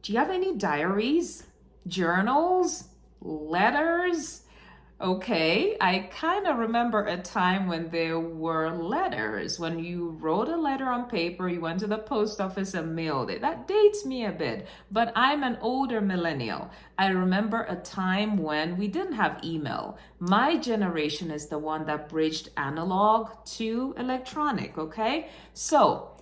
Do you have any diaries, journals, letters? Okay, I kind of remember a time when there were letters. When you wrote a letter on paper, you went to the post office and mailed it. That dates me a bit, but I'm an older millennial. I remember a time when we didn't have email. My generation is the one that bridged analog to electronic, okay? So,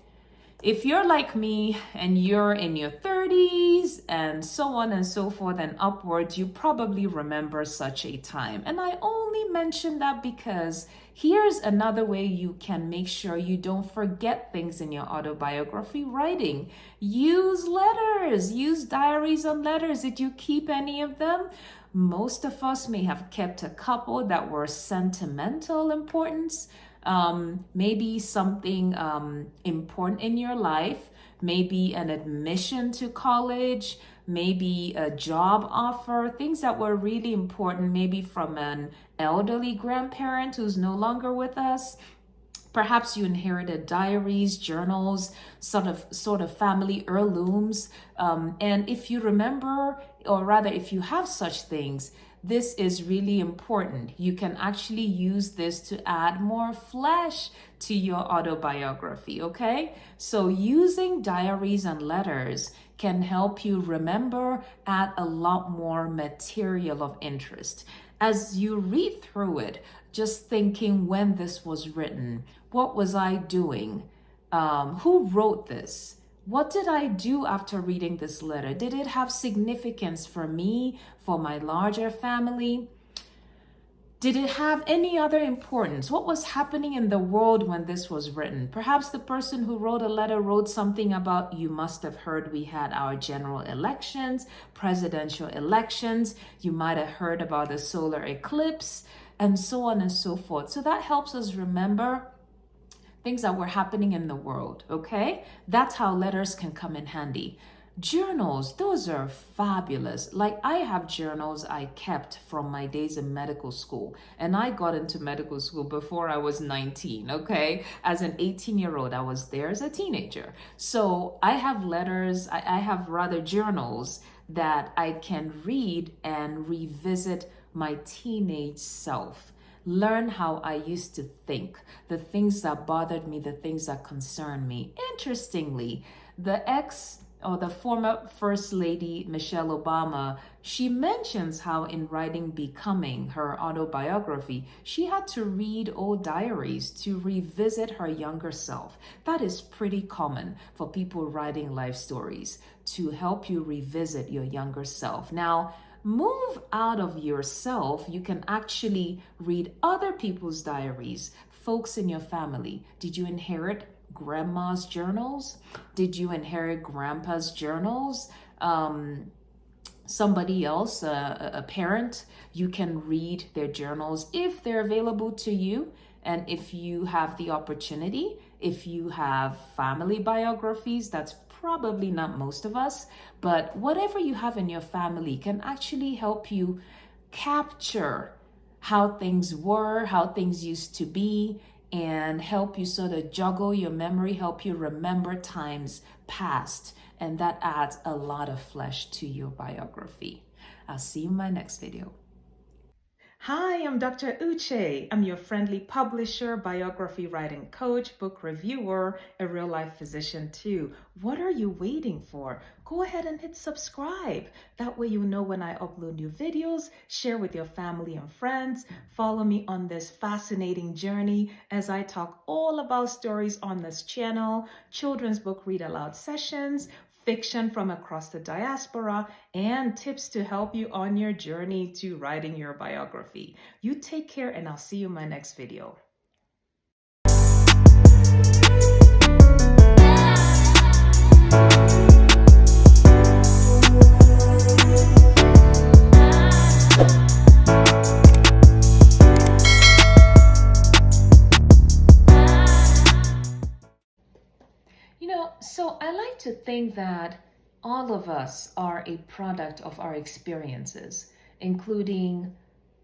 if you're like me and you're in your 30s and so on and so forth and upwards, you probably remember such a time. And I only mention that because here's another way you can make sure you don't forget things in your autobiography writing. Use letters, use diaries and letters. Did you keep any of them? Most of us may have kept a couple that were sentimental importance. Maybe something important in your life, maybe an admission to college, maybe a job offer, things that were really important, maybe from an elderly grandparent who's no longer with us. Perhaps you inherited diaries, journals, sort of family heirlooms. And if you remember, or rather, if you have such things, this is really important. You can actually use this to add more flesh to your autobiography, okay? So using diaries and letters can help you remember, add a lot more material of interest. As you read through it, just thinking when this was written, what was I doing? Who wrote this? What did I do after reading this letter? Did it have significance for me, for my larger family? Did it have any other importance? What was happening in the world when this was written? Perhaps the person who wrote a letter wrote something about, you must have heard we had our general elections, presidential elections. You might have heard about the solar eclipse, and so on and so forth. So that helps us remember things that were happening in the world, okay? That's how letters can come in handy. Journals, those are fabulous. Like, I have journals I kept from my days in medical school, and I got into medical school before I was 19, okay? As an 18-year-old, I was there as a teenager. So I have letters, I have rather journals that I can read and revisit my teenage self. Learn how I used to think, the things that bothered me, the things that concerned me. Interestingly, the former First Lady, Michelle Obama, she mentions how in writing Becoming, her autobiography, she had to read old diaries to revisit her younger self. That is pretty common for people writing life stories, to help you revisit your younger self. Now, move out of yourself. You can actually read other people's diaries, folks in your family. Did you inherit grandma's journals? Did you inherit grandpa's journals? Somebody else, a parent, you can read their journals if they're available to you. And if you have the opportunity, if you have family biographies, that's probably not most of us, but whatever you have in your family can actually help you capture how things were, how things used to be, and help you sort of juggle your memory, help you remember times past. And that adds a lot of flesh to your biography. I'll see you in my next video. Hi, I'm Dr. Uche. I'm your friendly publisher, biography writing coach, book reviewer, a real life physician too. What are you waiting for? Go ahead and hit subscribe. That way you know when I upload new videos. Share with your family and friends. Follow me on this fascinating journey as I talk all about stories on this channel, children's book read aloud sessions, fiction from across the diaspora, and tips to help you on your journey to writing your biography. You take care, and I'll see you in my next video. So I like to think that all of us are a product of our experiences, including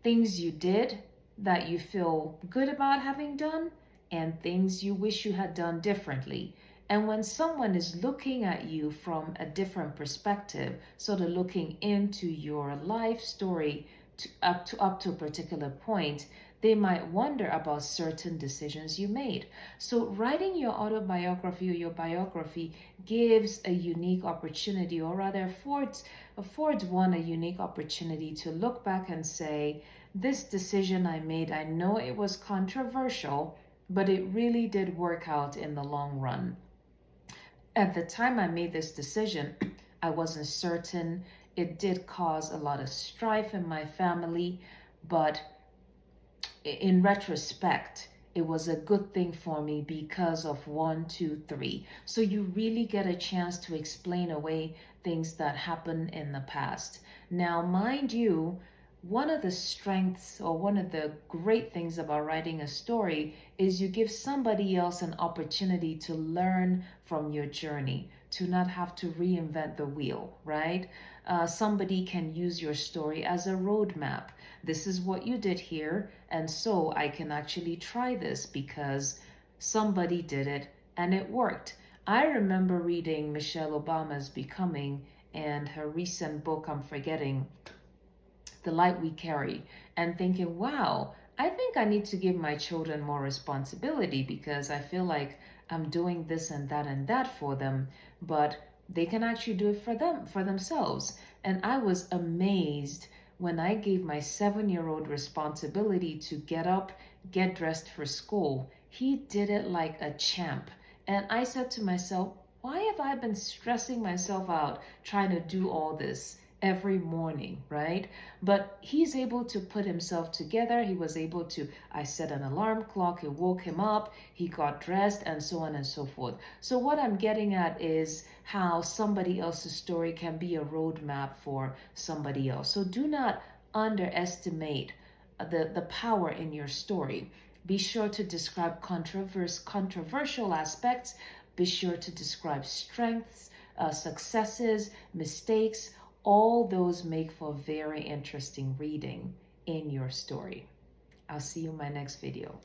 things you did that you feel good about having done and things you wish you had done differently. And when someone is looking at you from a different perspective, sort of looking into your life story up to a particular point, they might wonder about certain decisions you made. So writing your autobiography or your biography gives a unique opportunity, or rather affords one a unique opportunity to look back and say, this decision I made, I know it was controversial, but it really did work out in the long run. At the time I made this decision, I wasn't certain. It did cause a lot of strife in my family, but in retrospect, it was a good thing for me because of one, two, three. So you really get a chance to explain away things that happened in the past. Now, mind you, one of the strengths or one of the great things about writing a story is you give somebody else an opportunity to learn from your journey, to not have to reinvent the wheel, right? Somebody can use your story as a roadmap. This is what you did here, and so I can actually try this because somebody did it and it worked. I remember reading Michelle Obama's Becoming and her recent book, I'm forgetting, The Light We Carry, and thinking, wow, I think I need to give my children more responsibility because I feel like I'm doing this and that for them, but they can actually do it for themselves. And I was amazed when I gave my 7-year-old responsibility to get up, get dressed for school. He did it like a champ. And I said to myself, why have I been stressing myself out trying to do all this every morning, right? But he's able to put himself together. He was able to, I set an alarm clock, it woke him up, he got dressed, and so on and so forth. So what I'm getting at is how somebody else's story can be a roadmap for somebody else. So do not underestimate the power in your story. Be sure to describe controversial aspects. Be sure to describe strengths, successes, mistakes. All those make for very interesting reading in your story. I'll see you in my next video.